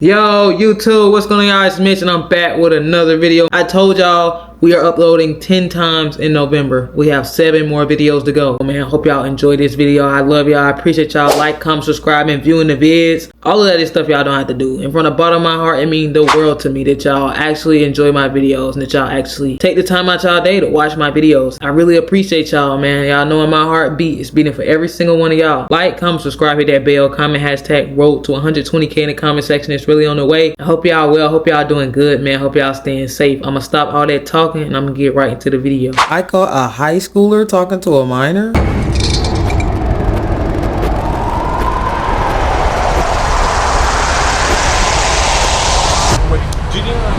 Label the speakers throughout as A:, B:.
A: Yo, YouTube, what's going on, guys? Mitch, and I'm back with another video. I told y'all we are uploading 10 times in November. We have 7 more videos to go. Man, I hope y'all enjoy this video. I love y'all. I appreciate y'all. Like, comment, subscribing, viewing the vids. All of that is stuff y'all don't have to do. And from the bottom of my heart, it means the world to me that y'all actually enjoy my videos and that y'all actually take the time out y'all day to watch my videos. I really appreciate y'all, man. Y'all know my heartbeat is beating for every single one of y'all. Like, comment, subscribe, hit that bell, comment hashtag road to 120K in the comment section. It's really on the way. I hope y'all well. I hope y'all doing good, man. I hope y'all staying safe. I'm gonna stop all that talking and I'm gonna get right into the video.
B: I caught a high schooler talking to a minor.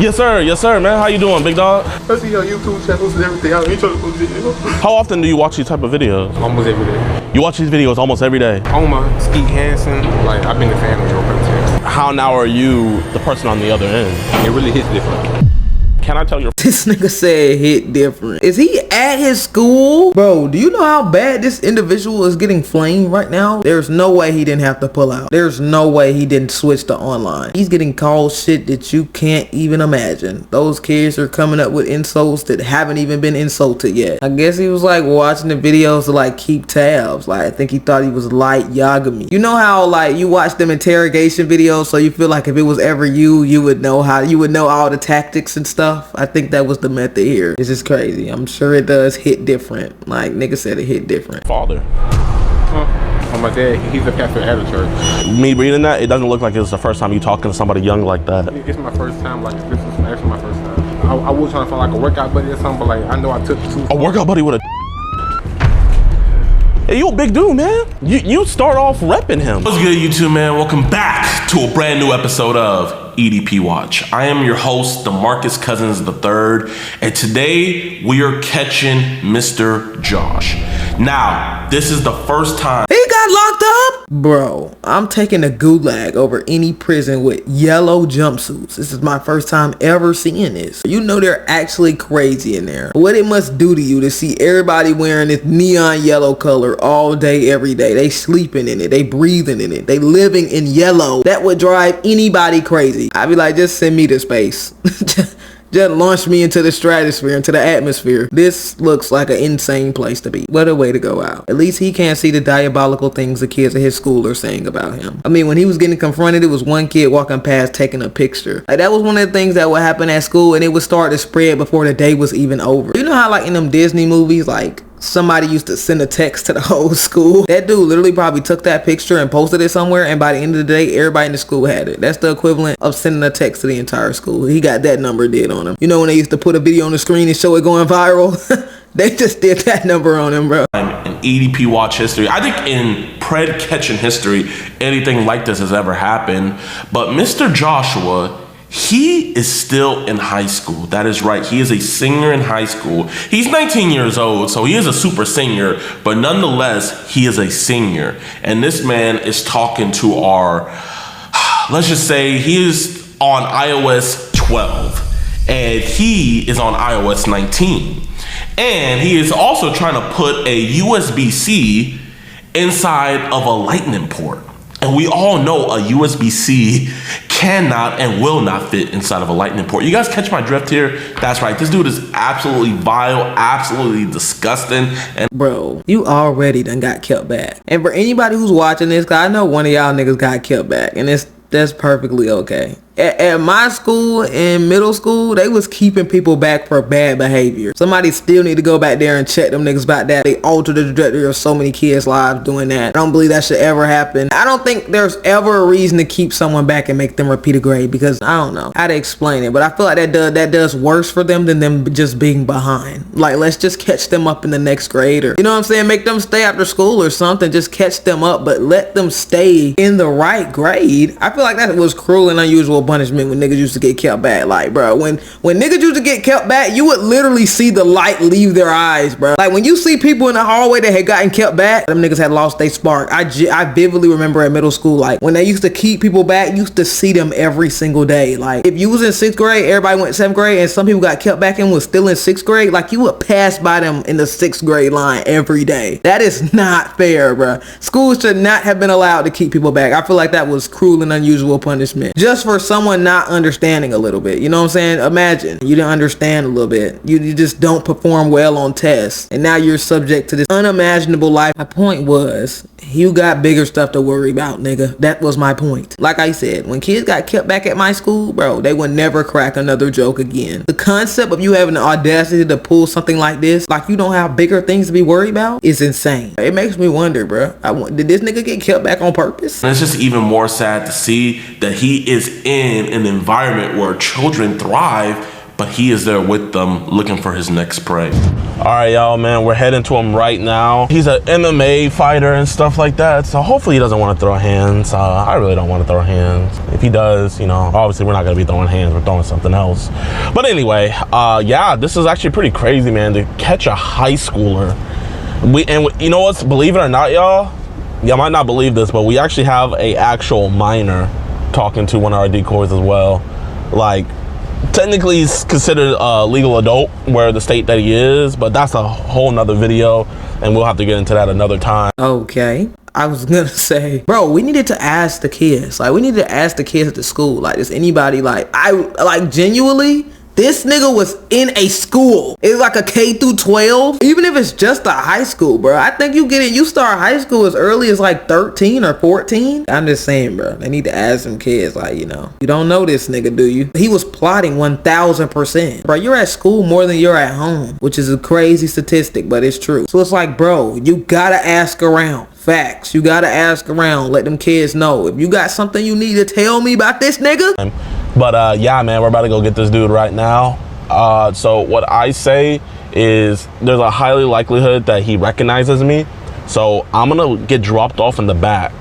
C: Yes sir, man. How you doing, big dog?
D: I see your YouTube channels and everything. I ain't trying to go to jail.
C: How often do you watch these type of videos?
D: Almost every day.
C: You watch these videos almost every day?
D: Oma, Skeet Hansen, like I've been a fan of your content.
C: How now are you the person on the other end?
D: It really hits different.
C: Can I tell your
B: This nigga said hit different. Is he at his school? Bro, do you know how bad this individual is getting flamed right now? There's no way he didn't have to pull out. There's no way he didn't switch to online. He's getting called shit that you can't even imagine. Those kids are coming up with insults that haven't even been insulted yet. I guess he was like watching the videos to like keep tabs. Like I think he thought he was light Yagami. You know how like you watch them interrogation videos so you feel like if it was ever you would know all the tactics and stuff. I think that was the method here. This is crazy. I'm sure it does hit different. Like nigga said it hit different.
C: father?
D: My dad, he's a pastor at a church.
C: Me reading that, it doesn't look like it's the first time you talking to somebody young like that.
D: It's my first time, like this is actually my first time. I was trying to find like a workout buddy or something, but like I know I took too.
C: A workout buddy with a Hey, you a big dude, man. You start off repping him.
E: What's good, YouTube, man? Welcome back to a brand new episode of EDP Watch. I am your host, DeMarcus Cousins III, and today we are catching Mr. Josh. Now, this is the first time
B: He got locked up? Bro, I'm taking a gulag over any prison with yellow jumpsuits. This is my first time ever seeing this. You know they're actually crazy in there. What it must do to you to see everybody wearing this neon yellow color all day, every day. They sleeping in it. They breathing in it. They living in yellow. That would drive anybody crazy. I'd be like, just send me to space. Just launch me into the stratosphere, into the atmosphere. This looks like an insane place to be. What a way to go out. At least he can't see the diabolical things the kids at his school are saying about him. I mean, when he was getting confronted, it was one kid walking past taking a picture. Like, that was one of the things that would happen at school, and it would start to spread before the day was even over. You know how, like, in them Disney movies, like, somebody used to send a text to the whole school? That dude literally probably took that picture and posted it somewhere, and by the end of the day, everybody in the school had it. That's the equivalent of sending a text to the entire school. He got that number did on him. You know when they used to put a video on the screen and show it going viral? They just did that number on him, bro.
E: in EDP Watch history, I think in pred catching history, anything like this has ever happened. But Mr. Joshua, he is still in high school. That is right. He is a senior in high school. He's 19 years old, so he is a super senior, but nonetheless, he is a senior. And this man is talking to our, let's just say he is on iOS 12 and he is on iOS 19. And he is also trying to put a USB-C inside of a lightning port. And we all know a USB-C cannot and will not fit inside of a lightning port. You guys catch my drift here? That's right. This dude is absolutely vile, absolutely disgusting. And
B: bro, you already done got kept back. And for anybody who's watching this, cause I know one of y'all niggas got kept back, and that's perfectly okay. At my school in middle school, they was keeping people back for bad behavior. Somebody still need to go back there and check them niggas about that. They altered the trajectory of so many kids' lives doing that. I don't believe that should ever happen. I don't think there's ever a reason to keep someone back and make them repeat a grade, because I don't know how to explain it, but I feel like that does worse for them than them just being behind. Like, let's just catch them up in the next grade, or you know what I'm saying, make them stay after school or something. Just catch them up, but let them stay in the right grade. I feel like that was cruel and unusual punishment when niggas used to get kept back. Like, bro, when niggas used to get kept back, you would literally see the light leave their eyes, bro. Like, when you see people in the hallway that had gotten kept back, them niggas had lost their spark. I vividly remember at middle school, like, when they used to keep people back, you used to see them every single day. Like, if you was in 6th grade, everybody went 7th grade, and some people got kept back and was still in 6th grade, like, you would pass by them in the 6th grade line every day. That is not fair, bro. Schools should not have been allowed to keep people back. I feel like that was cruel and unusual punishment. Just for someone not understanding a little bit. You know what I'm saying? Imagine you didn't understand a little bit. You just don't perform well on tests. And now you're subject to this unimaginable life. My point was, you got bigger stuff to worry about, nigga. That was my point. Like I said, when kids got kept back at my school, bro, they would never crack another joke again. The concept of you having the audacity to pull something like this, like you don't have bigger things to be worried about, is insane. It makes me wonder, bro. Did this nigga get kept back on purpose?
E: And it's just even more sad to see that he is in an environment where children thrive, but he is there with them looking for his next prey.
C: All right, y'all, man, we're heading to him right now. He's an MMA fighter and stuff like that, so hopefully he doesn't want to throw hands. I really don't want to throw hands. If he does, you know, obviously we're not going to be throwing hands, we're throwing something else. But anyway, yeah, this is actually pretty crazy, man, to catch a high schooler. And you know what's, believe it or not, y'all might not believe this, but we actually have a actual minor talking to one of our decoys as well. Like, technically he's considered a legal adult where the state that he is, but that's a whole nother video and we'll have to get into that another time.
B: Okay. I was gonna say, bro, we needed to ask the kids. Like, we needed to ask the kids at the school. Like, does anybody, like, genuinely, this nigga was in a school. It's like a K through 12. Even if it's just a high school, bro. I think you start high school as early as like 13 or 14. I'm just saying, bro. They need to ask some kids, like, you know. You don't know this nigga, do you? He was plotting 1000%. Bro, you're at school more than you're at home, which is a crazy statistic, but it's true. So it's like, bro, you gotta ask around. Facts. You gotta ask around. Let them kids know. If you got something you need to tell me about this nigga.
C: But yeah, man, we're about to go get this dude right now. So what I say is there's a highly likelihood that he recognizes me. So I'm gonna get dropped off in the back,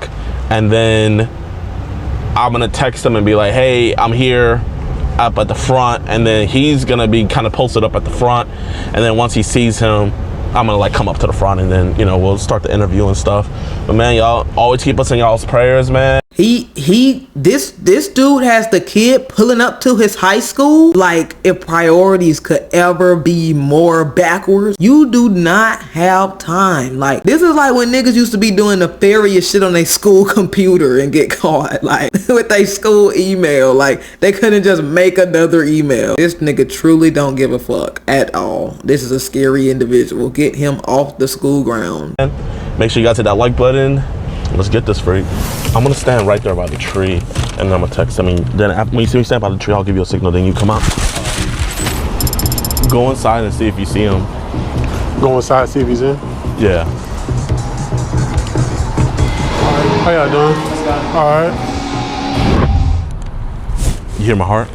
C: and then I'm gonna text him and be like, hey, I'm here up at the front. And then he's gonna be kind of posted up at the front. And then once he sees him, I'm gonna like come up to the front, and then, you know, we'll start the interview and stuff. But man, y'all always keep us in y'all's prayers, man.
B: This dude has the kid pulling up to his high school. Like, if priorities could ever be more backwards, you do not have time. Like, this is like when niggas used to be doing nefarious shit on their school computer and get caught, like, with their school email. Like, they couldn't just make another email. This nigga truly don't give a fuck at all. This is a scary individual. Get him off the school ground.
C: Make sure you guys hit that like button. Let's get this freak. I'm gonna stand right there by the tree, and then I'm gonna text him. Then after, when you see me stand by the tree, I'll give you a signal, then you come out. Go inside and see if you see him.
D: Go inside, see if he's in.
C: Yeah.
D: How y'all doing? All right.
C: You hear my heart?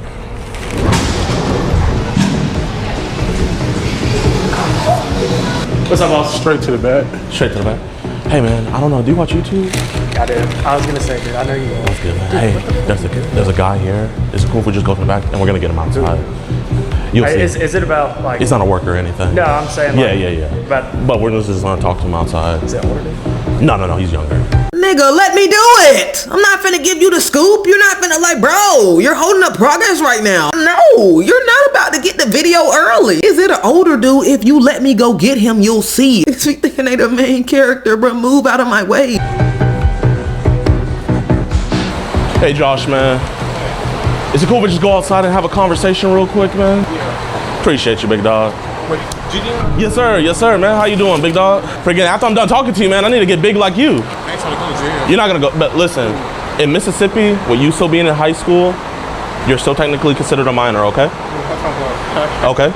F: What's up, boss?
D: Straight to the back.
C: Straight to the back. Hey man, I don't know, do you watch YouTube?
F: I do. I was gonna say, dude, I know you will.
C: That's good, man. Hey, there's a guy here. Is it cool if we just go to the back and we're gonna get him outside? You'll see.
F: Is it about, like...
C: It's not a work or anything.
F: No, I'm saying, like...
C: Yeah.
F: But
C: we're just gonna talk to him outside.
F: is that older?
C: No, he's younger.
B: Nigga, let me do it. I'm not finna give you the scoop. You're not finna, like, bro, you're holding up progress right now. No, you're not about to get the video early. Is it an older dude? If you let me go get him, you'll see. We thinking they the main character, bro. Move out of my way.
C: Hey Josh, man. Is it cool if we just go outside and have a conversation real quick, man? Yeah. Appreciate you, big dog.
D: Wait, GD?
C: Yes, sir, man. How you doing, big dog? Freaking, after I'm done talking to you, man, I need to get big like you.
D: I ain't trying to go to jail.
C: You're not gonna go, but listen, in Mississippi, with you still being in high school, you're still technically considered a minor, okay? Okay.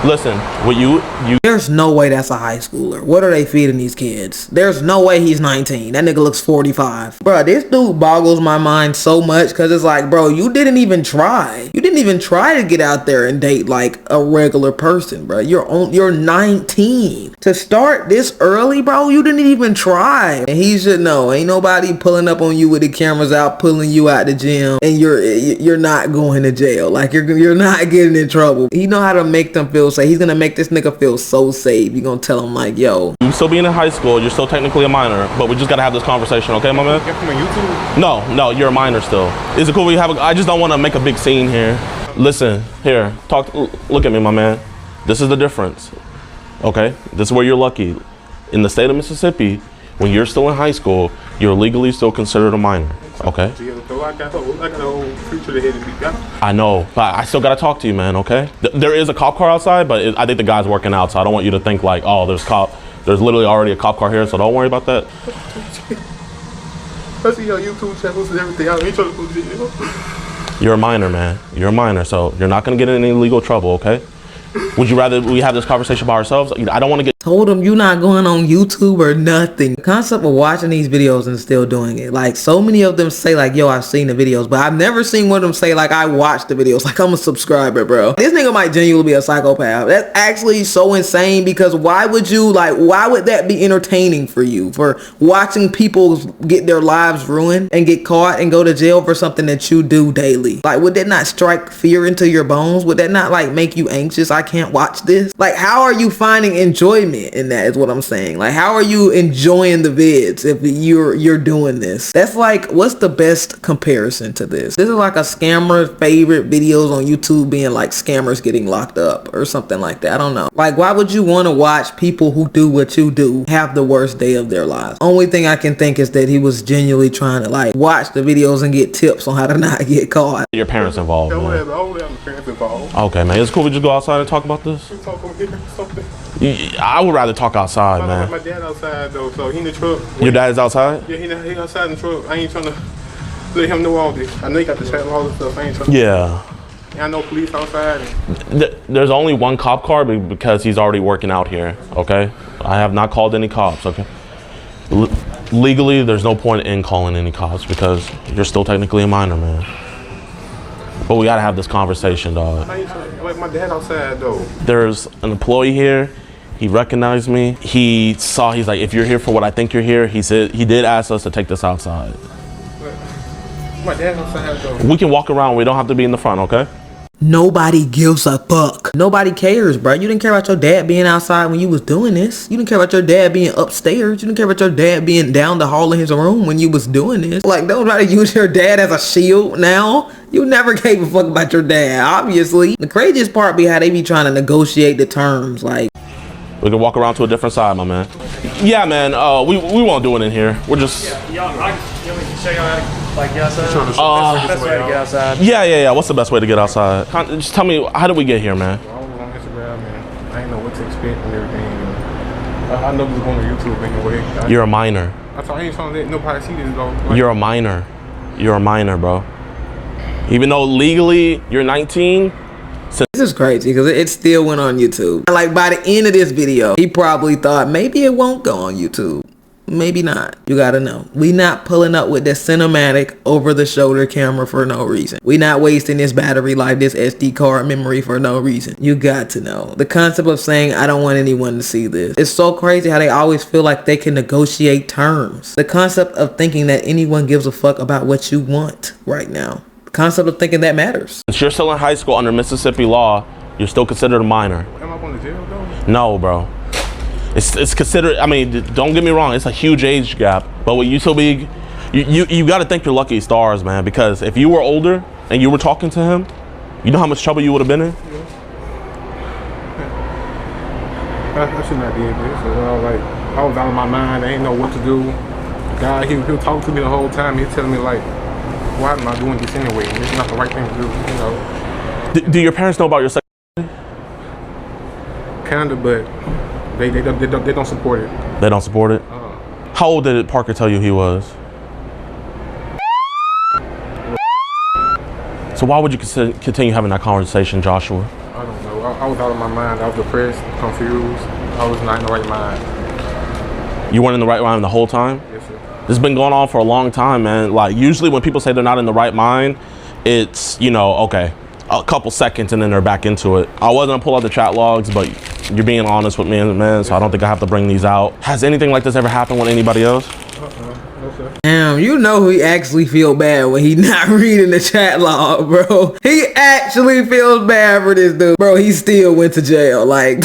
C: Listen, what you
B: There's no way that's a high schooler. What are they feeding these kids? There's no way he's 19. That nigga looks 45. Bro, this dude boggles my mind so much because it's like, bro, you didn't even try. You didn't even try to get out there and date like a regular person, bro. You're 19. To start this early, bro, you didn't even try. And he should know. Ain't nobody pulling up on you with the cameras out, pulling you out the gym, and you're not going to jail. Like you're not getting in trouble. He know how to make them feel safe. He's gonna make this nigga feel so safe. You gonna tell him like, yo,
C: you still being in high school, you're still technically a minor, but we just gotta have this conversation, okay, my man?
D: Get from YouTube?
C: No, you're a minor still. Is it cool we have I just don't want to make a big scene here. Listen, here, look at me, my man. This is the difference, okay? This is where you're lucky. In the state of Mississippi, when you're still in high school, you're legally still considered a minor, okay? I know, but I still gotta talk to you, man, okay? There is a cop car outside, but I think the guy's working out, so I don't want you to think like, oh, there's literally already a cop car here, so don't worry about that.
D: I see your YouTube channels and everything. I ain't trying to put it.
C: You're a minor, man. You're a minor, so you're not gonna get in any legal trouble, okay? Would you rather we have this conversation by ourselves? I don't want to get.
B: Told him you not going on YouTube or nothing. The concept of watching these videos and still doing it. Like so many of them say like, yo, I've seen the videos, but I've never seen one of them say like, I watched the videos. Like I'm a subscriber, bro. This nigga might genuinely be a psychopath. That's actually so insane because why would that be entertaining for you? For watching people get their lives ruined and get caught and go to jail for something that you do daily? Like would that not strike fear into your bones? Would that not like make you anxious? I can't watch this. Like how are you finding enjoyment in that is what I'm saying. Like how are you enjoying the vids if you're doing this? That's like, what's the best comparison to this? This is like a scammer's favorite videos on YouTube being like scammers getting locked up or something like that. I don't know. Like why would you want to watch people who do what you do have the worst day of their lives? Only thing I can think is that he was genuinely trying to like watch the videos and get tips on how to not get caught.
C: Your parents involved, man.
D: I don't have my parents involved.
C: Okay, man. It's cool we just go outside and talk about this.
D: We talk over here or something.
C: I would rather talk outside, man.
D: My dad outside though, so he in the truck.
C: Your dad is outside?
D: Yeah, he outside in the truck. I ain't trying to let him know all this. I know he got the chat and all this stuff. I ain't trying to.
C: Yeah.
D: I know police outside.
C: There's only one cop car because he's already working out here, okay? I have not called any cops, okay? Legally, there's no point in calling any cops because you're still technically a minor, man. But we gotta have this conversation, dog.
D: Like my dad outside though.
C: There's an employee here. He recognized me. He's like, if you're here for what I think you're here, he did ask us to take this outside.
D: My dad outside though.
C: We can walk around. We don't have to be in the front, okay?
B: Nobody gives a fuck. Nobody cares, bro. You didn't care about your dad being outside when you was doing this. You didn't care about your dad being upstairs. You didn't care about your dad being down the hall in his room when you was doing this. Like, don't try to use your dad as a shield now. You never gave a fuck about your dad, obviously. The craziest part be how they be trying to negotiate the terms. Like,
C: we can walk around to a different side, my man. Yeah, man. We won't do it in here. We're just.
F: Yeah, you want me to show y'all how to like get outside? Best way to get outside.
C: Yeah. What's the best way to get outside? Just tell me, how did we get here, man?
D: I was on Instagram and I didn't know what to expect and everything. I know this is going to YouTube anyway.
C: You're a minor.
D: I ain't trying to let nobody see this though. Like,
C: You're a minor. You're a minor, bro. Even though legally you're 19.
B: this is crazy because it still went on YouTube. Like by the end of this video, he probably thought maybe it won't go on YouTube. Maybe not. You gotta know. We not pulling up with this cinematic over the shoulder camera for no reason. We not wasting this battery life, this SD card memory for no reason. You got to know. The concept of saying I don't want anyone to see this. It's so crazy how they always feel like they can negotiate terms. The concept of thinking that anyone gives a fuck about what you want right now. The concept of thinking that matters.
C: Since you're still in high school under Mississippi law, you're still considered a minor.
D: am I going to jail though?
C: No, bro. It's considered, I mean, don't get me wrong, it's a huge age gap. But with you still being, you got to thank your lucky stars, man. Because if you were older and you were talking to him, you know how much trouble you would have been in?
D: I should not did this. Like, I was out of my mind. I didn't know what to do. The guy, he'll talk to me the whole time. He's telling me like, why am I doing this anyway? It's not the right thing to do, you know.
C: Do your parents know about your sexuality?
D: Kinda, but they don't support it.
C: They don't support it? How old did Parker tell you he was? So why would you continue having that conversation, Joshua?
D: I don't know. I was out of my mind. I was depressed, confused. I was not in the right mind.
C: You weren't in the right mind the whole time?
D: Yes, sir.
C: This has been going on for a long time, man. Like, usually when people say they're not in the right mind, it's, you know, okay, a couple seconds and then they're back into it. I wasn't gonna pull out the chat logs, but you're being honest with me, man, so I don't think I have to bring these out. Has anything like this ever happened with anybody else?
D: No, sir.
B: Damn, you know he actually feel bad when he not reading the chat log, bro. He actually feels bad for this dude. Bro, he still went to jail. Like,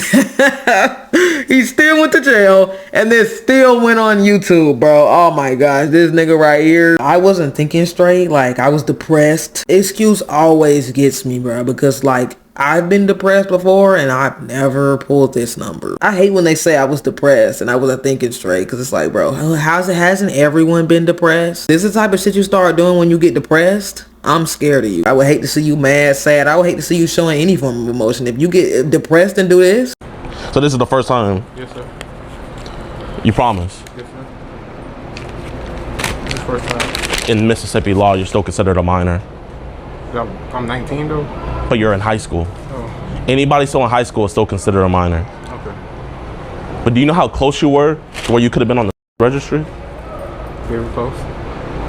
B: he still went to jail and then still went on YouTube, bro. Oh my gosh, this nigga right here. I wasn't thinking straight. Like, I was depressed. Excuse always gets me, bro, because like, I've been depressed before and I've never pulled this number. I hate when they say I was depressed and I wasn't thinking straight, because it's like, bro, hasn't everyone been depressed? This is the type of shit you start doing when you get depressed. I'm scared of you. I would hate to see you mad, sad. I would hate to see you showing any form of emotion. If you get depressed and do this.
C: So this is the first time?
D: Yes, sir.
C: You promise?
D: Yes, sir. This is the first time.
C: In Mississippi law, you're still considered a minor.
D: I'm 19 though.
C: But you're in high school.
D: Oh,
C: Anybody still in high school is still considered a minor.
D: okay.
C: But do you know how close you were to where you could have been on the registry?
D: Very close.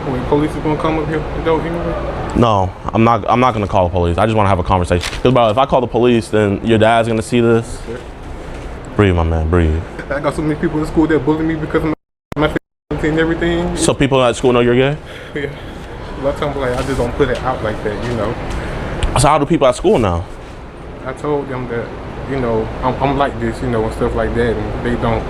D: When police is gonna come up here, though, anyway.
C: No, I'm not gonna call the police. I just want to have a conversation. Because, bro, if I call the police, then your dad's gonna see this.
D: Okay.
C: Breathe, my man, breathe.
D: I got so many people in school that bully me because of my and everything.
C: So people at school know you're gay?
D: Yeah. A lot of times, like, I just don't put it out like that, you know.
C: So how do people at school know?
D: I told them that, you know, I'm like this, you know, and stuff like that, and they don't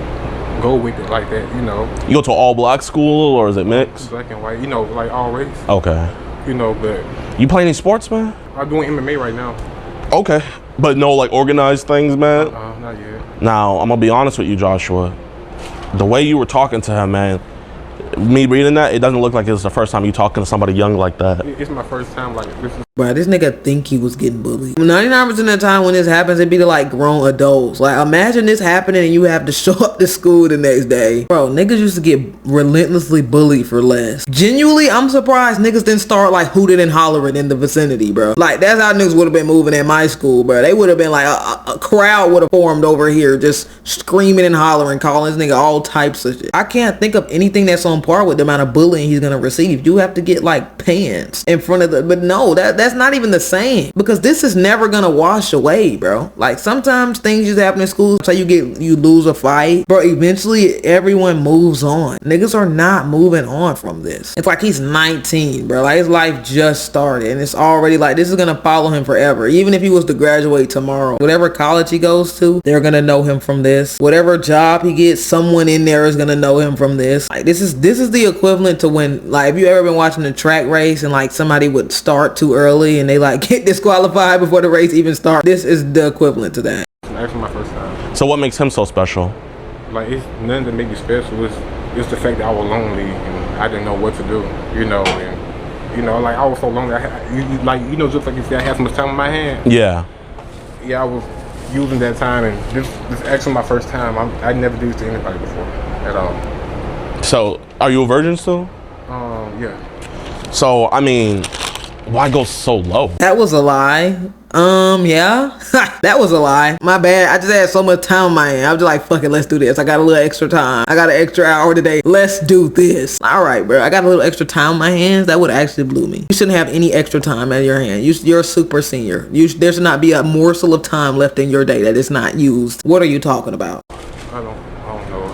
D: go with it like that, you know.
C: You go to an all-black school, or is it mixed?
D: Black and white, you know, like all race.
C: Okay.
D: You know, but
C: You play any sports, man?
D: I'm doing MMA right now.
C: Okay. But no, like, organized things, man?
D: Not yet.
C: Now, I'm gonna be honest with you, Joshua. The way you were talking to him, man, me reading that, it doesn't look like it's the first time you talking to somebody young like that.
D: It's my first time, like, this is.
B: Bro, this nigga think he was getting bullied. 99% of the time when this happens, it be to like grown adults. Like, imagine this happening and you have to show up to school the next day. Bro, niggas used to get relentlessly bullied for less. Genuinely, I'm surprised niggas didn't start like hooting and hollering in the vicinity, bro. Like, that's how niggas would have been moving at my school, bro. They would have been like, a crowd would have formed over here just screaming and hollering, calling this nigga all types of shit. I can't think of anything that's on par with the amount of bullying he's gonna receive. You have to get like pants in front of the, but no, that's not even the same, because this is never gonna wash away, bro. Like, sometimes things just happen in school, so you lose a fight, bro. Eventually everyone moves on. Niggas are not moving on from this. It's like he's 19, bro. Like, his life just started and it's already like this is gonna follow him forever. Even if he was to graduate tomorrow, whatever college he goes to, they're gonna know him from this. Whatever job he gets, someone in there is gonna know him from this. Like, this is the equivalent to when, like, if you ever been watching a track race and like somebody would start too early and they like get disqualified before the race even starts. This is the equivalent to that.
D: It's actually my first time.
C: So what makes him so special?
D: Like, it's nothing that make me special. It's the fact that I was lonely and I didn't know what to do, you know, and you know, like, I was so lonely. You know, just like you said, I had so much time on my hand.
C: Yeah.
D: Yeah, I was using that time, and this is actually my first time. I never did this to anybody before at all.
C: So are you a virgin still?
D: Yeah.
C: So, I mean, why go so low?
B: That was a lie. Yeah. That was a lie. My bad. I just had so much time on my hand. I was just like, fuck it, let's do this. I got a little extra time. I got an extra hour today. Let's do this. All right, bro. I got a little extra time on my hands. That would actually blew me. You shouldn't have any extra time at your hand. You're a super senior. There should not be a morsel of time left in your day that is not used. What are you talking about?
D: I don't know.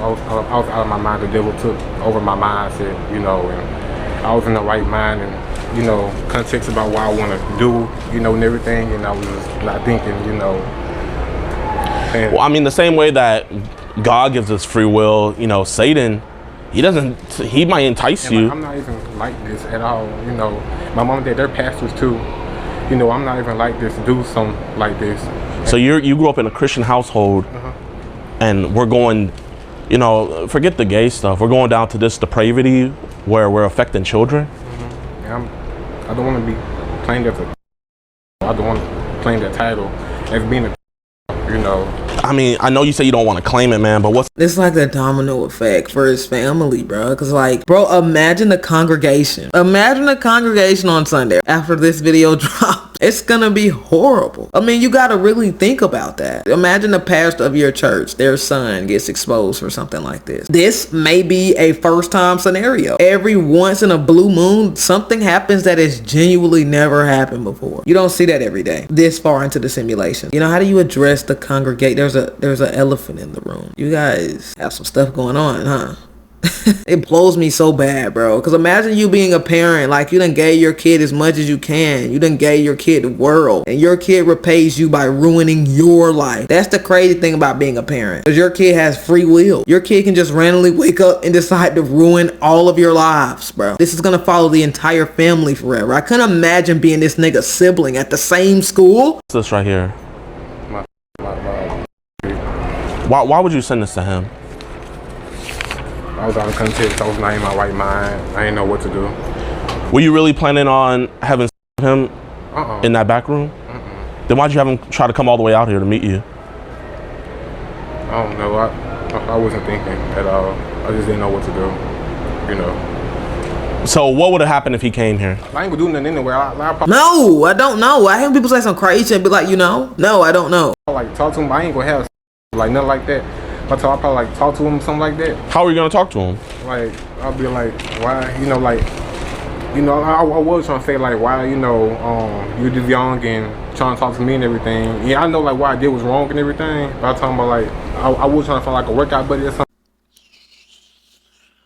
D: I was out of my mind. The devil took over my mindset, you know, and I was in the right mind and, you know, context about what I want to do, you know, and everything, and I was just not thinking, you know. And
C: Well, I mean, the same way that God gives us free will, you know, Satan, he might entice
D: and
C: you.
D: like, I'm not even like this at all, you know. My mom and dad, they're pastors too. You know, I'm not even like this, do something like this.
C: So you grew up in a Christian household, and we're going, you know, forget the gay stuff. We're going down to this depravity where we're affecting children.
D: And I don't want to be claimed as I don't want to claim that title as being a, you know.
C: I mean, I know you say you don't want to claim it, man, but what's
B: It's like the domino effect for his family, bro. Because, like, bro, imagine the congregation. Imagine the congregation on Sunday after this video dropped. It's gonna be horrible. I mean, you gotta really think about that. Imagine the pastor of your church, their son gets exposed for something like this. This may be a first time scenario. Every once in a blue moon, something happens that has genuinely never happened before. You don't see that every day, this far into the simulation. You know, how do you address the congregate? There's an elephant in the room. You guys have some stuff going on, huh? It blows me so bad, bro. Because imagine you being a parent, like you done gave your kid as much as you can. You done gave your kid the world, and your kid repays you by ruining your life. That's the crazy thing about being a parent, because your kid has free will. Your kid can just randomly wake up and decide to ruin all of your lives, bro. This is gonna follow the entire family forever. I couldn't imagine being this nigga's sibling at the same school.
C: What's this right here?
D: My
C: Why would you send this to him?
D: I was out of context. I was not in my right mind. I didn't know what to do.
C: Were you really planning on having him in that back room? Then why'd you have him try to come all the way out here to meet you?
D: I don't know. I wasn't thinking at all. I just didn't know what to do, you know.
C: So what would have happened if he came here?
D: I ain't gonna do nothing anyway.
B: No, I don't know. I hear people say some crazy and be like, you know, no, I don't know.
D: Like talk to him. I ain't gonna have like nothing like that. But I'll probably like talk to him, something like that.
C: How are you gonna talk to him?
D: Like I'll be like, why, you know, like, you know, I was trying to say like, why, you know, you're just young and trying to talk to me and everything. Yeah, I know like what I did was wrong and everything. But I'm talking about like, I was trying to find like a workout buddy or something.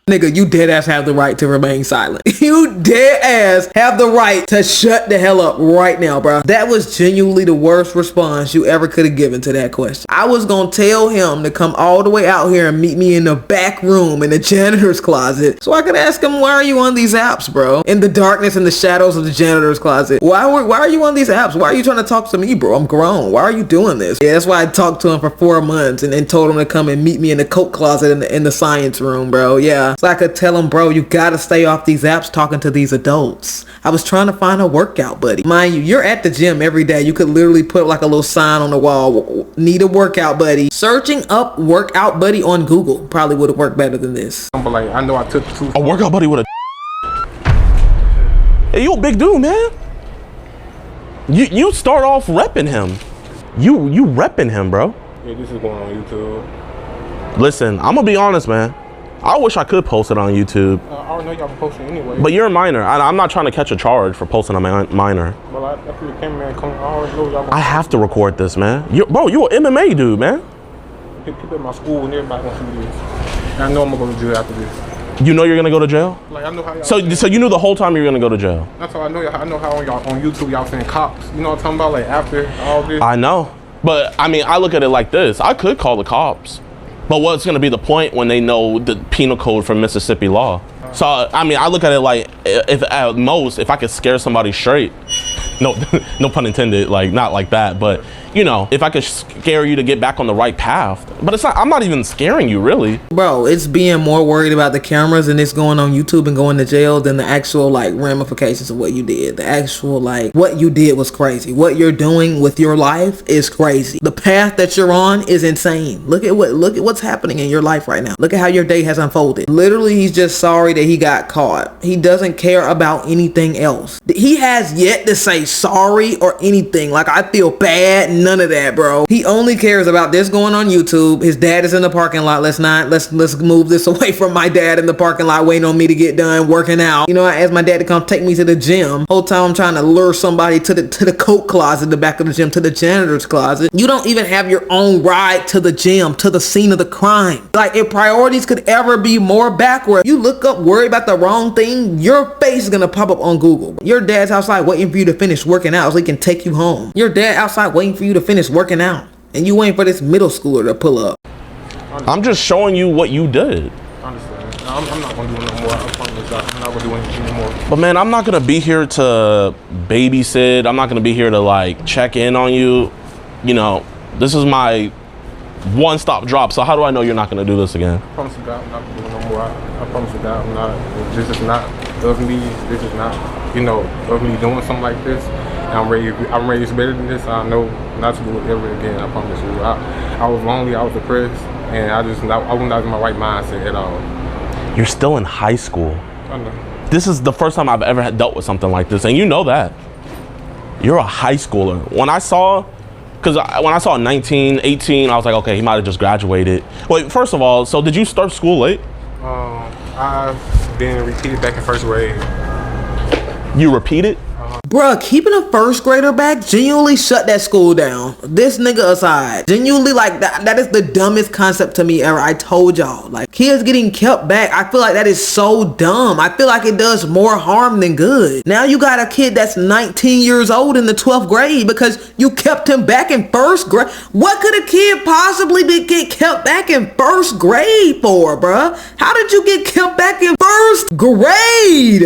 B: Nigga, you dead ass have the right to remain silent. You dead ass have the right to shut the hell up right now, bro. That was genuinely the worst response you ever could have given to that question. I was gonna tell him to come all the way out here and meet me in the back room in the janitor's closet so I could ask him, why are you on these apps, bro? In the darkness and the shadows of the janitor's closet. Why are you on these apps? Why are you trying to talk to me, bro? I'm grown. Why are you doing this? Yeah, that's why I talked to him for 4 months and then told him to come and meet me in the coat closet in the science room, bro. Yeah. So I could tell him, bro, you gotta stay off these apps talking to these adults. I was trying to find a workout buddy. Mind you, you're at the gym every day. You could literally put like a little sign on the wall, need a workout buddy. Searching up workout buddy on Google probably would have worked better than this.
D: But like, I know I took too.
C: A workout buddy with a Hey, you a big dude, man. You start off repping him. You repping him, bro.
D: Yeah, this is going on YouTube.
C: Listen, I'm gonna be honest, man. I wish I could post it on YouTube.
D: I already know y'all can post it anyway.
C: But you're a minor. I'm not trying to catch a charge for posting on my minor.
D: Well, after the cameraman come, I already know y'all.
C: I have to record this, man. You an MMA dude, man.
D: People at my school and everybody gonna see this. And I know I'm gonna go to jail after this.
C: You know you're gonna go to jail?
D: Like I know how y'all.
C: So you knew the whole time you were gonna go to jail?
D: That's how I know. I know how on y'all on YouTube y'all saying cops. You know what I'm talking about? Like after all this.
C: I know, but I mean, I look at it like this. I could call the cops, but what's gonna be the point when they know the penal code from Mississippi law? So I mean, I look at it like, if at most, if I could scare somebody straight, no pun intended, like not like that, but you know, if I could scare you to get back on the right path. But it's not, I'm not even scaring you, really.
B: Bro, it's being more worried about the cameras and it's going on YouTube and going to jail than the actual like ramifications of what you did. The actual like, what you did was crazy. What you're doing with your life is crazy. The path that you're on is insane. Look at what's happening in your life right now. Look at how your day has unfolded. Literally, he's just sorry that he got caught. He doesn't care about anything else. He has yet to say sorry or anything. Like, I feel bad. None of that, bro. He only cares about this going on YouTube. His dad is in the parking lot. Let's move this away from my dad in the parking lot waiting on me to get done working out. You know, I asked my dad to come take me to the gym. Whole time I'm trying to lure somebody to the coat closet, the back of the gym, to the janitor's closet. You don't even have your own ride to the gym, to the scene of the crime. Like, if priorities could ever be more backward, you look up, worry about the wrong thing, your face is gonna pop up on Google. Your dad's outside waiting for you to finish working out so he can take you home. Your dad outside waiting for you to finish working out, and you waiting for this middle schooler to pull up.
C: I'm just showing you what you did.
D: I understand. I'm not gonna do it no more. I promise. I'm not gonna do anything anymore.
C: But man, I'm not gonna be here to babysit. I'm not gonna be here to like check in on you. You know, this is my one-stop drop. So how do I know you're not gonna do this again?
D: I promise you God, I'm not gonna do it no more. I promise you God, I'm not. This is not of me. This is not, you know, of me doing something like this. I'm raised better than this. I know not to do it ever again. I promise you. I was lonely. I was depressed, and I was not in my right mindset at all.
C: You're still in high school.
D: I know.
C: This is the first time I've ever dealt with something like this, and you know that. You're a high schooler. When I saw 19, 18, I was like, okay, he might have just graduated. Wait, first of all, so did you start school late?
D: I've been repeated back in first grade.
C: You repeated?
B: Bruh, keeping a first grader back genuinely shut that school down. This nigga aside. Genuinely, like, that is the dumbest concept to me ever. I told y'all. Like, kids getting kept back, I feel like that is so dumb. I feel like it does more harm than good. Now you got a kid that's 19 years old in the 12th grade because you kept him back in first grade. What could a kid possibly get kept back in first grade for, bruh? How did you get kept back in first grade?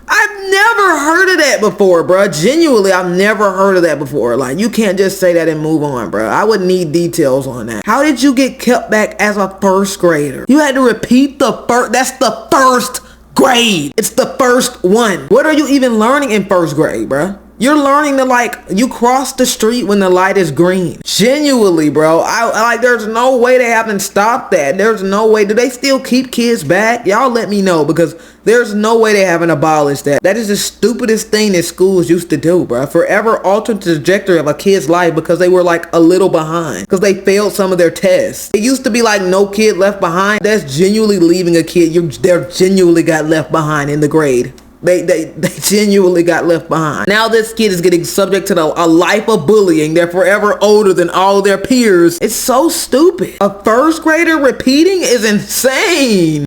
B: I've never heard of that before, bro. Genuinely, I've never heard of that before. Like, you can't just say that and move on, bro. I would need details on that. How did you get kept back as a first grader? You had to repeat the first. That's the first grade. It's the first one. What are you even learning in first grade, bro? You're learning to, like, you cross the street when the light is green. Genuinely, bro. I like, there's no way they haven't stopped that. There's no way. Do they still keep kids back? Y'all let me know, because there's no way they haven't abolished that. That is the stupidest thing that schools used to do, bro. Forever alter the trajectory of a kid's life because they were, like, a little behind. Because they failed some of their tests. It used to be like no kid left behind. That's genuinely leaving a kid. They genuinely got left behind in the grade. They genuinely got left behind. Now this kid is getting subject to a life of bullying. They're forever older than all their peers. It's so stupid. A first grader repeating is insane.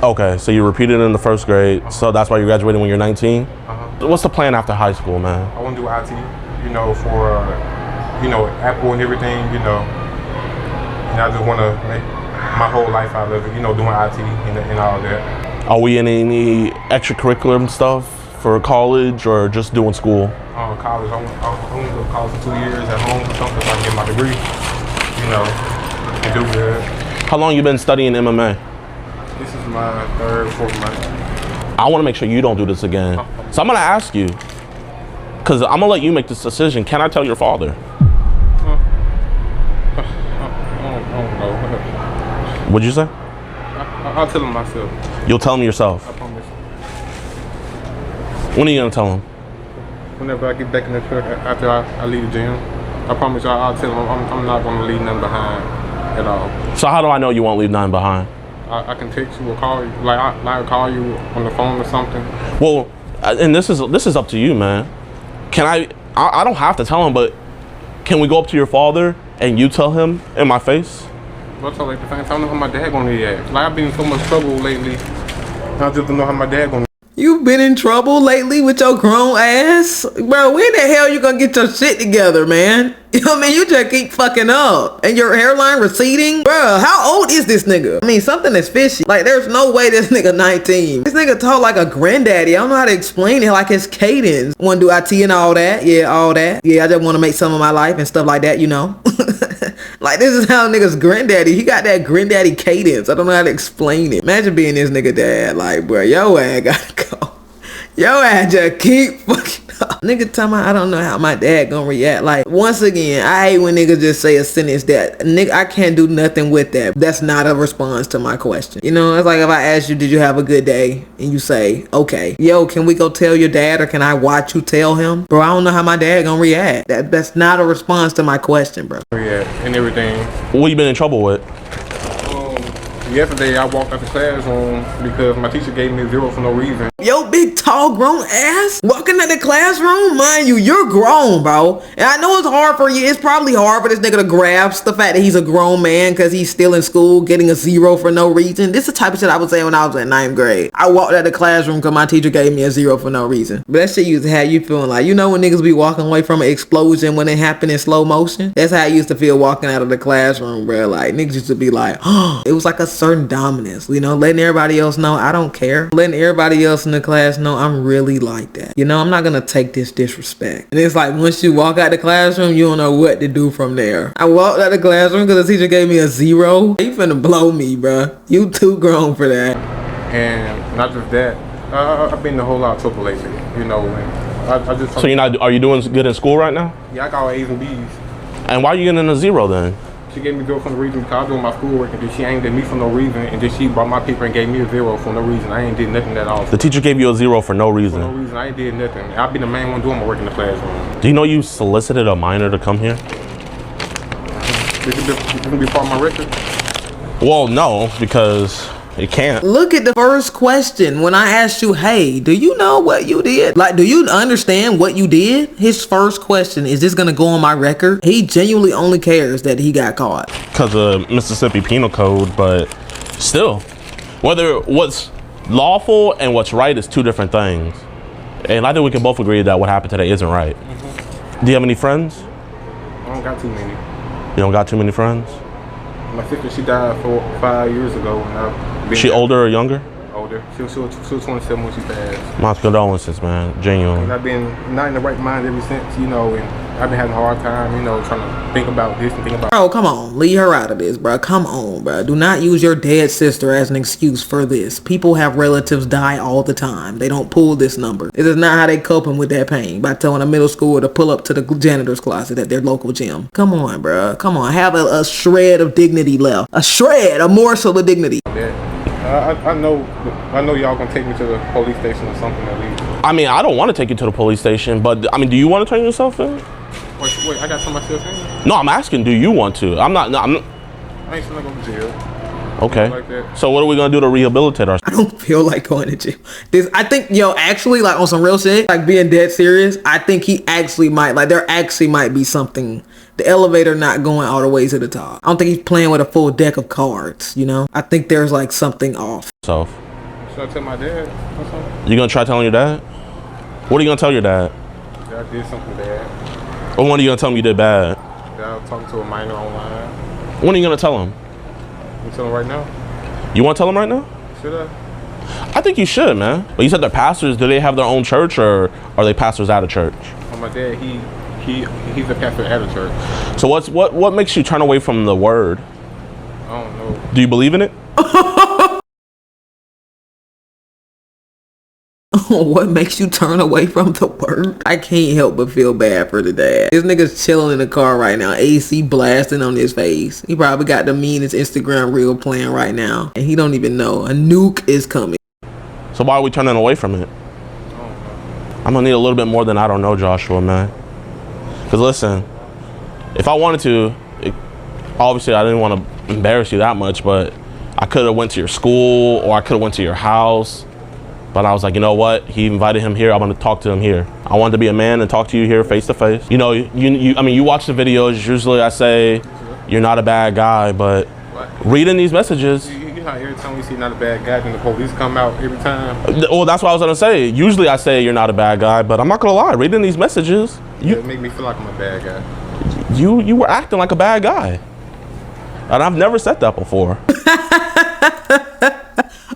C: Okay, so you repeated in the first grade, so that's why you're graduating when you're 19? What's the plan after high school, man?
D: I want to do IT, you know, for, you know, Apple and everything, you know. And I just want to make my whole life out of it, you know, doing IT and all that.
C: Are we in any extracurricular stuff for college or just doing school?
D: College. I want to go to college for 2 years at home or something so I can get my degree, you know, and do good.
C: How long you been studying MMA?
D: This is my third, fourth month.
C: I want to make sure you don't do this again. So I'm going to ask you, because I'm going to let you make this decision. Can I tell your father?
D: I don't know.
C: What'd you say?
D: I'll tell him myself.
C: You'll tell him yourself?
D: I promise.
C: When are you going to tell him?
D: Whenever I get back in the truck after I leave the gym, I promise y'all I'll tell him I'm not going to leave nothing behind at all.
C: So how do I know you won't leave nothing behind?
D: I can text you or call you. Like, I'll call you on the phone or something.
C: Well, and this is up to you, man. Can I don't have to tell him, but can we go up to your father and you tell him in my face?
D: But so like the same time, I don't know how my dad gonna react. Like, I've been in so much trouble lately. I just don't know how my dad gonna.
B: You've been in trouble lately with your grown ass? Bro, when the hell you gonna get your shit together, man? You know what I mean? You just keep fucking up. And your hairline receding? Bro, how old is this nigga? I mean, something is fishy. Like, there's no way this nigga 19. This nigga talk like a granddaddy. I don't know how to explain it. Like his cadence. Wanna do IT and all that? Yeah, all that. Yeah, I just wanna make some of my life and stuff like that, you know? Like, this is how nigga's granddaddy. He got that granddaddy cadence. I don't know how to explain it. Imagine being this nigga dad. Like, bro, yo ass gotta go. Yo ass just keep fucking up. Nigga tell me I don't know how my dad gonna react. Like, once again, I hate when niggas just say a sentence that, nigga, I can't do nothing with that. That's not a response to my question. You know, it's like if I ask you, did you have a good day? And you say, okay. Yo, can we go tell your dad or can I watch you tell him? Bro, I don't know how my dad gonna react. That's not a response to my question, bro.
D: Yeah, and everything.
C: What you been in trouble with?
D: Yesterday I walked out the classroom because my teacher gave me a 0 for no reason.
B: Yo, big, tall, grown ass walking out the classroom. Mind you, you're grown, bro. And I know it's hard for you. It's probably hard for this nigga to grasp the fact that he's a grown man because he's still in school getting a 0 for no reason. This is the type of shit I was saying when I was in 9th grade. I walked out the classroom because my teacher gave me a 0 for no reason. But that shit used to have you feeling like, you know when niggas be walking away from an explosion when it happened in slow motion? That's how I used to feel walking out of the classroom, bro. Like, niggas used to be like, oh, it was like a certain dominance, you know, letting everybody else know I don't care, letting everybody else in the class know I'm really like that, you know, I'm not gonna take this disrespect. And it's like once you walk out the classroom, you don't know what to do from there. I walked out the classroom because the teacher gave me a 0. You finna blow me, bro. You too grown for that.
D: And not just that, I've been in a whole lot of trouble lately, you know. And I just
C: So are you doing good in school right now?
D: Yeah, I got all A's and B's.
C: And why are you getting a 0 then?
D: She gave me 0 for no reason because I was doing my schoolwork, and then she aimed at me for no reason, and then she brought my paper and gave me a 0 for no reason. I ain't did nothing at all.
C: The teacher gave you a 0 for no reason.
D: For no reason, I ain't did nothing. I've been the main one doing my work in the classroom.
C: Do you know you solicited a minor to come here?
D: This gonna be part of my record.
C: Well, no, because it can't.
B: Look at the first question when I asked you, hey, do you know what you did? Like, do you understand what you did? His first question, is this gonna go on my record? He genuinely only cares that he got caught.
C: Because of Mississippi Penal Code, but still, whether what's lawful and what's right is two different things. And I think we can both agree that what happened today isn't right. Do you have any friends?
D: I don't got too many.
C: You don't got too many friends?
D: My sister, she died 5 years ago.
C: She older or younger?
D: Older. She was 27 when she passed.
C: My condolences, man. Genuinely.
D: And I've been not in the right mind ever since, you know, and I've been having a hard time, you know, trying to think about this and think about.
B: Bro, come on. Leave her out of this, bro. Come on, bro. Do not use your dead sister as an excuse for this. People have relatives die all the time. They don't pull this number. This is not how they coping with that pain, by telling a middle schooler to pull up to the janitor's closet at their local gym. Come on, bro. Come on. Have a shred of dignity left. A shred, a morsel of dignity.
D: I know y'all gonna take me to the police station or something at least.
C: I mean, I don't want to take you to the police station, but I mean, do you want to turn yourself in?
D: Wait, I got turn myself in?
C: No, I'm asking, do you want to? I'm not.
D: I ain't still going to jail.
C: Okay.
D: Like that.
C: So what are we gonna do to rehabilitate ourselves?
B: I don't feel like going to jail. I think, actually, like on some real shit, like being dead serious, I think he actually might, like there actually might be something. The elevator not going all the way to the top. I don't think he's playing with a full deck of cards, you know? I think there's like something off.
C: So,
D: should I tell my dad or something?
C: You gonna try telling your dad? What are you gonna tell your dad?
D: That I did something bad.
C: Or when are you gonna tell him you did bad?
D: That I was talking to a minor online.
C: When are you gonna tell him?
D: You tell him right now?
C: You wanna tell him right now?
D: Should I?
C: I think you should, man. But you said they're pastors. Do they have their own church, or are they pastors out of church?
D: Well, my dad, he's a pastor at a church.
C: So what makes you turn away from the word?
D: I don't know.
C: Do you believe in it?
B: What makes you turn away from the word? I can't help but feel bad for the dad. This nigga's chilling in the car right now. AC blasting on his face. He probably got the meanest Instagram reel playing right now. And he don't even know. A nuke is coming.
C: So why are we turning away from it? I'm gonna need a little bit more than I don't know, Joshua, man. Because listen, if I wanted to, obviously I didn't want to embarrass you that much, but I could have went to your school or I could have went to your house. But I was like, you know what? He invited him here. I'm gonna talk to him here. I wanted to be a man and talk to you here face to face. You know, I mean, you watch the videos. Usually I say, you're not a bad guy, but reading these messages.
D: You know how every time we see not a bad guy, then the police come out every time?
C: Well, that's what I was gonna say. Usually I say you're not a bad guy, but I'm not gonna lie. Reading these messages,
D: It make me feel like I'm a bad guy.
C: You were acting like a bad guy. And I've never said that before.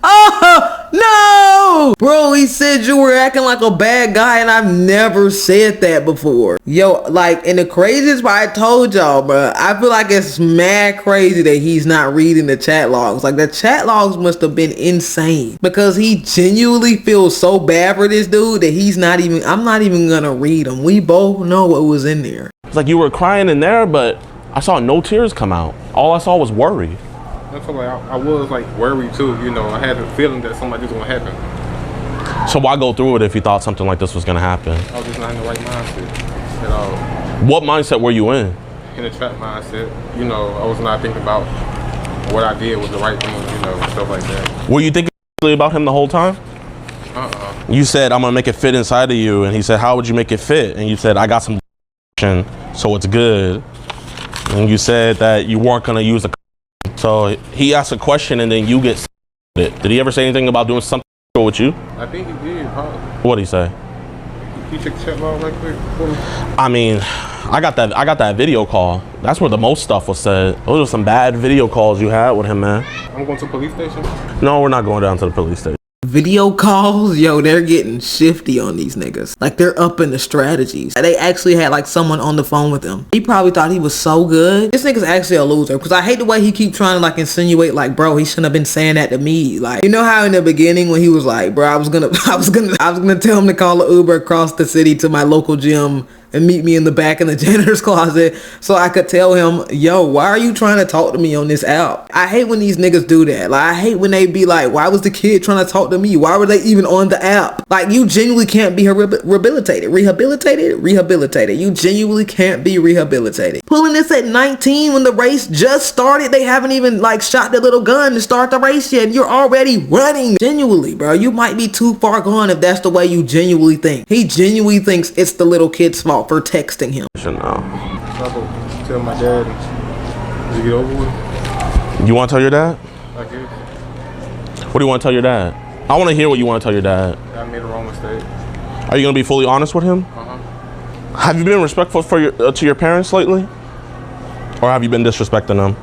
B: Oh, no! Bro, he said you were acting like a bad guy, and I've never said that before. Yo, like, and the craziest part, I told y'all, bro, I feel like it's mad crazy that he's not reading the chat logs. Like, the chat logs must have been insane. Because he genuinely feels so bad for this dude that I'm not even gonna read them. We both know what was in there.
C: It's like you were crying in there, but I saw no tears come out. All I saw was worry.
D: That's why I was like worried too, you know. I had the feeling that something like this was gonna happen.
C: So why go through it if you thought something like this was gonna happen?
D: I was just not in the right mindset at all.
C: What mindset were you in?
D: In a trap mindset, you know. I was not thinking about what I did was the right thing, you know, stuff like that.
C: Were you thinking about him the whole time? You said, I'm gonna make it fit inside of you, and he said, how would you make it fit? And you said, I got some so it's good. And you said that you weren't gonna use the. So he asked a question and then you get it. Did he ever say anything about doing something with you?
D: I think he did, probably.
C: What'd he say?
D: Can you check the chat log right quick for me?
C: I mean, I got that video call. That's where the most stuff was said. Those are some bad video calls you had with him, man.
D: I'm going to the police station?
C: No, we're not going down to the police station.
B: Video calls, yo, they're getting shifty on these niggas. Like, they're up in the strategies. They actually had like someone on the phone with him. He probably thought he was so good. This nigga's actually a loser, because I hate the way he keep trying to like insinuate like, bro, he shouldn't have been saying that to me. Like, you know how in the beginning when he was like, bro, I was gonna tell him to call an Uber across the city to my local gym and meet me in the back in the janitor's closet so I could tell him, yo, why are you trying to talk to me on this app? I hate when these niggas do that. Like, I hate when they be like, why was the kid trying to talk to me? Why were they even on the app? Like, you genuinely can't be rehabilitated. You genuinely can't be rehabilitated. Pulling this at 19 when the race just started. They haven't even like shot their little gun to start the race yet, and you're already running. Genuinely, bro, you might be too far gone if that's the way you genuinely think. He genuinely thinks it's the little kid's fault for texting him.
C: Should know.
D: Tell my dad to get over with.
C: You want to tell your dad?
D: I guess.
C: What do you want to tell your dad? I want to hear what you want to tell your dad.
D: I made a wrong mistake.
C: Are you going to be fully honest with him? Have you been respectful for to your parents lately? Or have you been disrespecting them?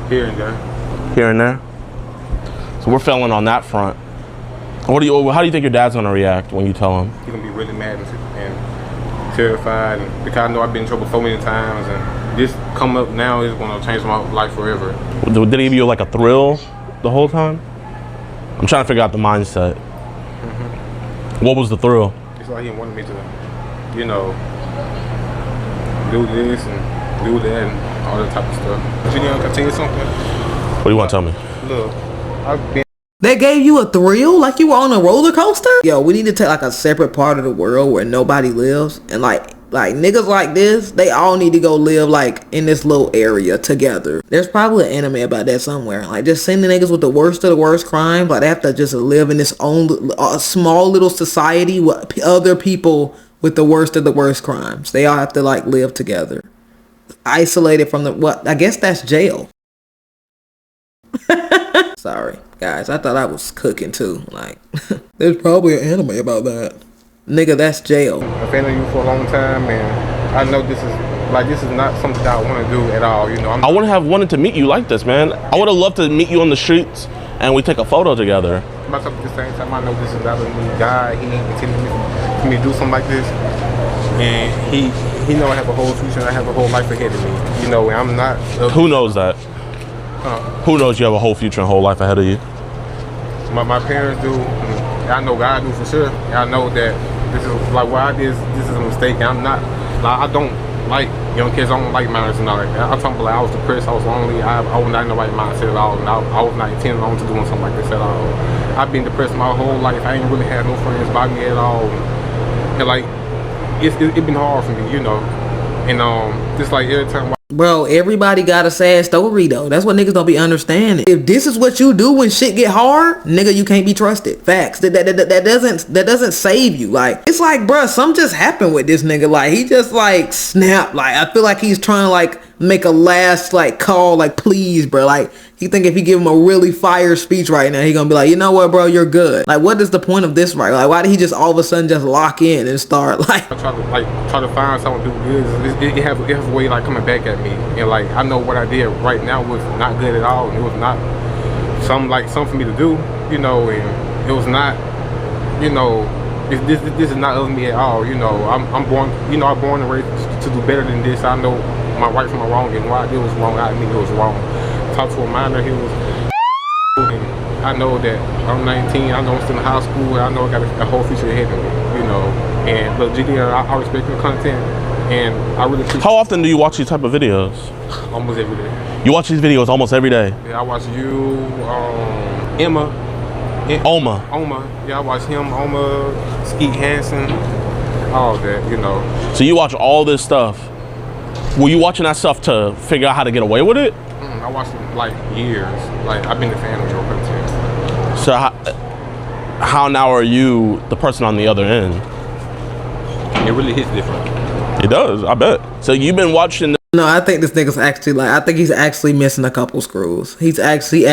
D: Here and there.
C: Here and there? So we're failing on that front. How do you think your dad's going to react when you tell him?
D: He's going to be really mad and terrified, and because I know I've been in trouble so many times, and this come up now is going to change my life forever.
C: Did he give you like a thrill the whole time? I'm trying to figure out the mindset. What was the thrill?
D: It's like he wanted me to, you know, do this and do that and all that type of stuff. Gideon, continue something?
C: What do you want to tell me?
D: Look, I've been.
B: They gave you a thrill like you were on a roller coaster? Yo, we need to take like a separate part of the world where nobody lives, and like niggas like this, they all need to go live like in this little area together. There's probably an anime about that somewhere. Like just sending niggas with the worst of the worst crimes, like they have to just live in this own small little society with other people with the worst of the worst crimes. They all have to like live together, isolated from the what? I guess that's jail. Sorry, guys. I thought I was cooking too. Like, there's probably an anime about that. Nigga, that's jail.
D: I've been with you for a long time, and I know this is not something that I want to do at all. You know,
C: I wouldn't have wanted to meet you like this, man. I would have loved to meet you on the streets and we take a photo together.
D: Myself at the same time, I know this is not a new guy. He ain't intending for me to do something like this, and he know I have a whole future and I have a whole life ahead of me. You know, and I'm not.
C: Who knows that? Who knows you have a whole future and whole life ahead of you?
D: My parents do. I know God do for sure. And I know that this is like what I did. This is a mistake. I'm not. Like, I don't like young kids. I don't like minors and all that. I'm talking about like I was depressed. I was lonely. I was not in the right mindset at all. And I was not intending on to doing something like this at all. I've been depressed my whole life. I ain't really had no friends by me at all. And like it's been hard for me, you know. And just like every time.
B: Bro, everybody got a sad story though. That's what niggas don't be understanding. If this is what you do when shit get hard, nigga, you can't be trusted. Facts. That doesn't save you. Like, it's like, bruh, something just happened with this nigga. Like, he just like snapped. Like, I feel like he's trying to like make a last like call, like, please, bro. Like, he think if he give him a really fire speech right now, he gonna be like, you know what, bro, you're good. Like, what is the point of this, right? Like, why did he just all of a sudden just lock in and start like?
D: I try to find something to do good. It have a way like coming back at me, and like I know what I did right now was not good at all, and it was not something for me to do, you know, and it was not, you know, this is not of me at all, you know. I'm born, you know, I'm born and raised to do better than this. I know my right from my wrong, and what I did was wrong. I admit it was wrong. Talk to a minor, he was. I know that I'm 19. I know I'm still in high school. I know I got a whole future ahead of me, you know. And look, GD, I respect your content, and I really appreciate.
C: How often do you watch these type of videos?
D: Almost every day.
C: You watch these videos almost every day?
D: Yeah, I watch you, Oma. Yeah, I watch him, Oma, Skeet Hansen, all that, you know.
C: So you watch all this stuff. Were you watching that stuff to figure out how to get away with it?
D: I watched it like years. Like, I've been a fan of your content.
C: So how now are you the person on the other end?
D: It really hits different.
C: It does, I bet. So you've been watching.
B: No, I think this nigga's actually like, I think he's actually missing a couple screws. He's actually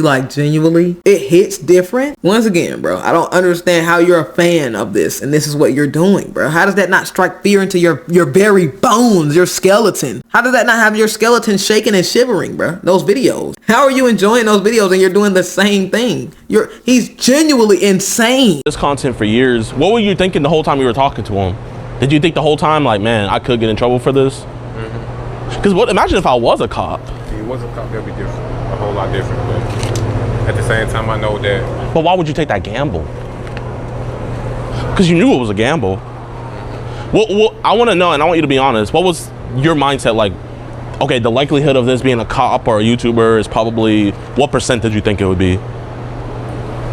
B: like genuinely, it hits different. Once again, bro, I don't understand how you're a fan of this and this is what you're doing, bro. How does that not strike fear into your very bones, your skeleton? How does that not have your skeleton shaking and shivering, bro? Those videos. How are you enjoying those videos and you're doing the same thing? He's genuinely insane.
C: This content for years. What were you thinking the whole time you were talking to him? Did you think the whole time like, man, I could get in trouble for this? Because imagine if I was a cop.
D: If he was a cop, that'd be different. A whole lot different. But at the same time, I know that.
C: But why would you take that gamble? Because you knew it was a gamble. Well, I want to know, and I want you to be honest. What was your mindset like? Okay, the likelihood of this being a cop or a YouTuber is probably, what percent did you think it would be?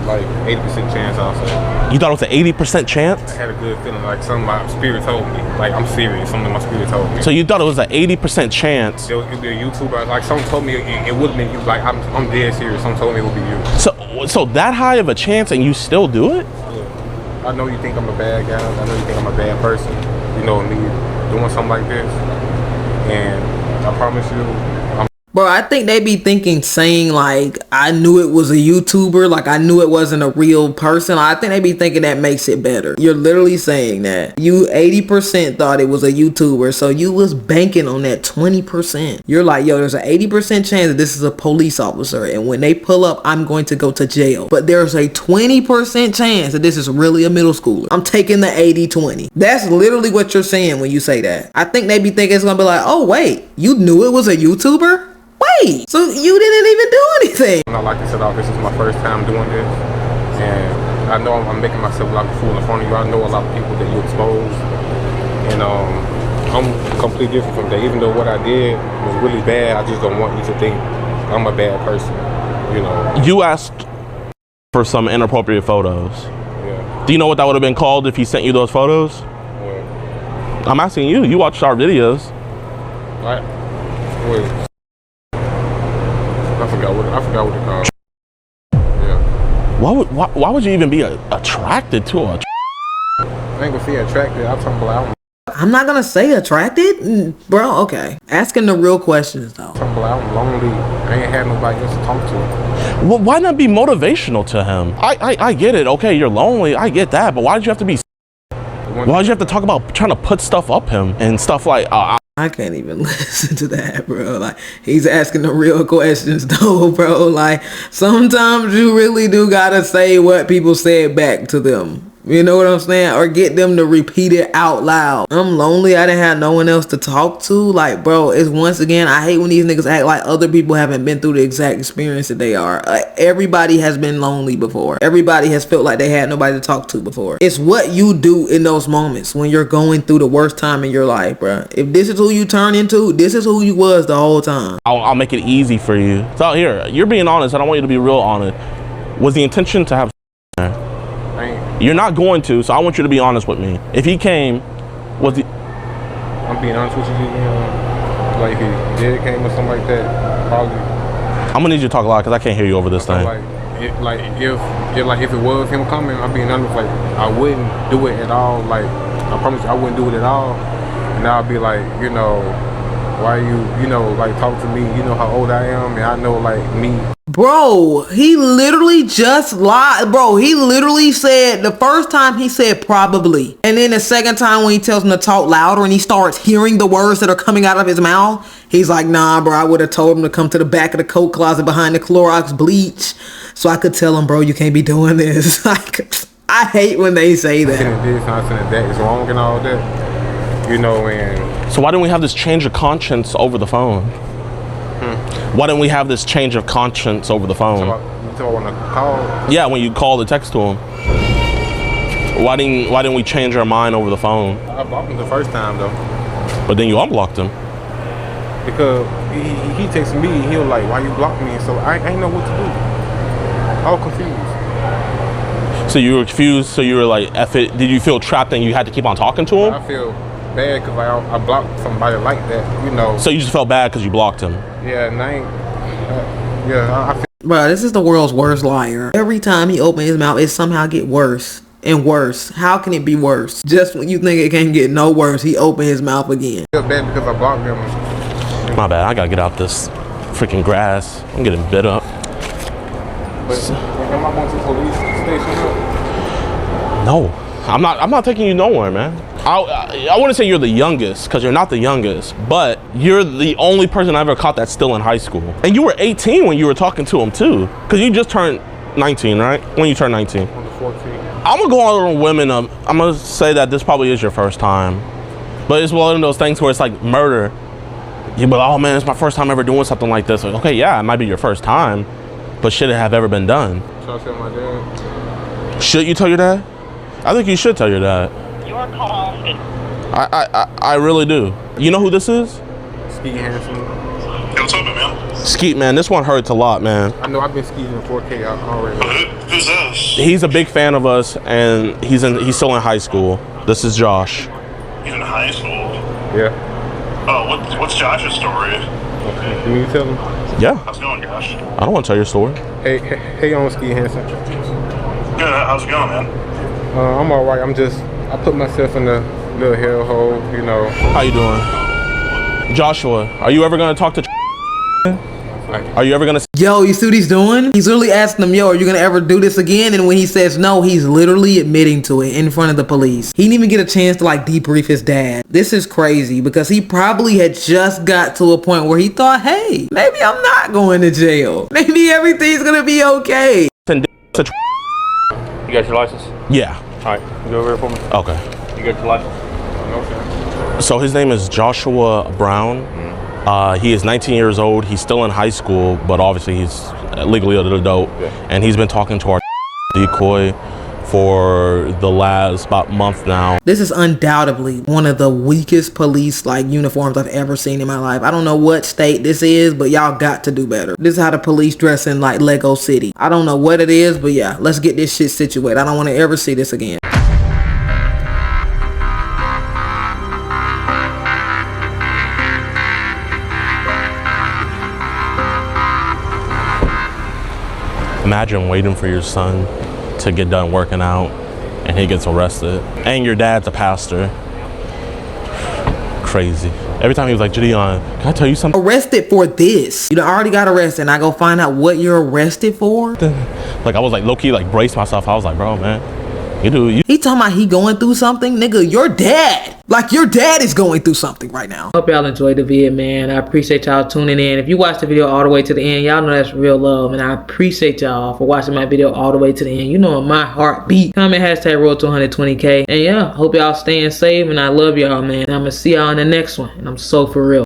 D: Like 80% chance, I'll say.
C: You thought it was an 80% chance?
D: I had a good feeling, like something my spirit told me. Like, I'm serious, something my spirit told me.
C: So you thought it was an 80% chance?
D: It would be a YouTuber. Like, someone told me it would have been you. Like, I'm dead serious. Someone told me it would be you.
C: So that high of a chance and you still do it?
D: Yeah. I know you think I'm a bad guy. I know you think I'm a bad person. You know me doing something like this. And I promise you,
B: Bro, I think they be thinking, saying like, I knew it was a YouTuber, like I knew it wasn't a real person. I think they be thinking that makes it better. You're literally saying that you 80% thought it was a YouTuber, so you was banking on that 20%. You're like, yo, there's an 80% chance that this is a police officer, and when they pull up, I'm going to go to jail. But there's a 20% chance that this is really a middle schooler. I'm taking the 80-20. That's literally what you're saying when you say that. I think they be thinking it's gonna be like, oh wait, you knew it was a YouTuber? Wait, so you didn't even do anything?
D: I like to set off, this is my first time doing this, and I know I'm making myself like a fool in front of you. I know a lot of people that you expose, and I'm completely different from that. Even though what I did was really bad, I just don't want you to think I'm a bad person, you know.
C: You asked for some inappropriate photos.
D: Yeah.
C: Do you know what that would have been called if he sent you those photos?
D: What?
C: I'm asking you. You watched our videos.
D: Wait. I forgot what it called. Yeah.
C: Why would you even be attracted to a?
D: I ain't gonna say attracted. I'm talking about.
B: I'm not gonna say attracted, bro. Okay, asking the real questions though.
D: I'm lonely. I ain't had nobody else to talk to.
C: Well, why not be motivational to him? I get it. Okay, you're lonely. I get that. But why did you have to be? Why did you have to talk about trying to put stuff up him and stuff like?
B: I can't even listen to that, bro. Like, he's asking the real questions though, bro. Like, sometimes you really do gotta say what people said back to them. You know what I'm saying? Or get them to repeat it out loud. I'm lonely. I didn't have no one else to talk to. Like, bro, it's once again, I hate when these niggas act like other people haven't been through the exact experience that they are. Everybody has been lonely before. Everybody has felt like they had nobody to talk to before. It's what you do in those moments when you're going through the worst time in your life, bro. If this is who you turn into, this is who you was the whole time.
C: I'll make it easy for you. So here, you're being honest. I don't want you to be real honest. Was the intention to have? You're not going to, so I want you to be honest with me. If he came, was he?
D: I'm being honest with you, like if he did came or something like that, probably.
C: I'm gonna need you to talk a lot because I can't hear you over this thing.
D: If it was him coming, I'm being honest. Like I wouldn't do it at all. Like I promise you, I wouldn't do it at all. And I'll be like, you know, why you know, like talk to me. You know how old I am, and I know like me.
B: Bro, he literally just lied. Bro, he literally said, the first time he said probably. And then the second time when he tells him to talk louder and he starts hearing the words that are coming out of his mouth, he's like, nah, bro, I would have told him to come to the back of the coat closet behind the Clorox bleach so I could tell him, bro, you can't be doing this. Like, I hate when they say that.
D: I said that is wrong and all that, you know, and...
C: So why didn't we have this change of conscience over the phone? Why didn't we have this change of conscience over the phone?
D: So I want to call?
C: Yeah, when you called or text to him. Why didn't we change our mind over the phone?
D: I blocked him the first time though.
C: But then you unblocked him.
D: Because he texted me, he was like, why you blocked me? So I ain't know what to do. I was confused.
C: So you were confused, so you were like, F it. Did you feel trapped and you had to keep on talking to him?
D: I feel bad because I blocked somebody like that, you know.
C: So you just felt bad because you blocked him?
D: Yeah, and I ain't, I feel.
B: Bro, this is the world's worst liar. Every time he opens his mouth, it somehow get worse and worse. How can it be worse? Just when you think it can't get no worse, he opened his mouth again.
D: I feel bad because I blocked him.
C: My bad, I gotta get out this freaking grass. I'm getting bit up.
D: But am I going to the police station?
C: No, I'm not taking you nowhere, man. I wouldn't say you're the youngest, because you're not the youngest, but you're the only person I ever caught that's still in high school. And you were 18 when you were talking to him too, because you just turned 19, right? When you turned 19.
D: On the 14.
C: I'm gonna go out on women. I'm gonna say that this probably is your first time, but it's one of those things where it's like murder. You're like, oh man, it's my first time ever doing something like this. Like, okay, yeah, it might be your first time, but should it have ever been done?
D: Should I tell my dad?
C: Should you tell your dad? I think you should tell your dad.
G: Your call is
C: I really do. You know who this is?
D: Ski Hansen.
G: Hey, what's up, man?
C: Skeet, man. This one hurts a lot, man.
D: I know I've been skiing in 4K already.
G: Who's this?
C: He's a big fan of us, and he's still in high school. This is Josh.
G: He's in high school.
D: Yeah.
G: Oh, what's Josh's story?
D: Okay. Can you tell him?
C: Yeah.
G: How's it going, Josh?
C: I don't want to tell your story.
D: Hey, on Ski Hansen.
G: Good. How's it going, man?
D: I'm all right. I put myself in a little hellhole, you know.
C: How you doing? Joshua, are you ever going to talk to Are you ever going to
B: Yo, you see what he's doing? He's literally asking him, yo, are you gonna ever do this again? And when he says no, he's literally admitting to it in front of the police. He didn't even get a chance to like debrief his dad. This is crazy because he probably had just got to a point where he thought, hey, maybe I'm not going to jail. Maybe everything's gonna be okay.
F: You got your license?
C: Yeah.
F: All right, go over here for me.
C: Okay.
F: You got your license?
D: Okay.
C: So his name is Joshua Brown. He is 19 years old. He's still in high school, but obviously he's legally an adult.
D: Yeah.
C: And he's been talking to our decoy for the last about month now.
B: This is undoubtedly one of the weakest police like uniforms I've ever seen in my life. I don't know what state this is, but y'all got to do better. This is how the police dress in like Lego City. I don't know what it is, but yeah, let's get this shit situated. I don't want to ever see this again.
C: Imagine waiting for your son to get done working out and he gets arrested. And your dad's a pastor. Crazy. Every time he was like, Gideon, can I tell you something?
B: Arrested for this. You done already got arrested and I go find out what you're arrested for?
C: Like I was like low-key like brace myself. I was like, bro, man, you
B: He talking about he going through something? Nigga, your dad. Like your dad is going through something right now.
A: Hope y'all enjoyed the vid, man. I appreciate y'all tuning in. If you watched the video all the way to the end, y'all know that's real love. And I appreciate y'all for watching my video all the way to the end. You know my heart beat. Comment hashtag road to 120K. And yeah, hope y'all staying safe. And I love y'all, man. And I'm going to see y'all in the next one. And I'm so for real.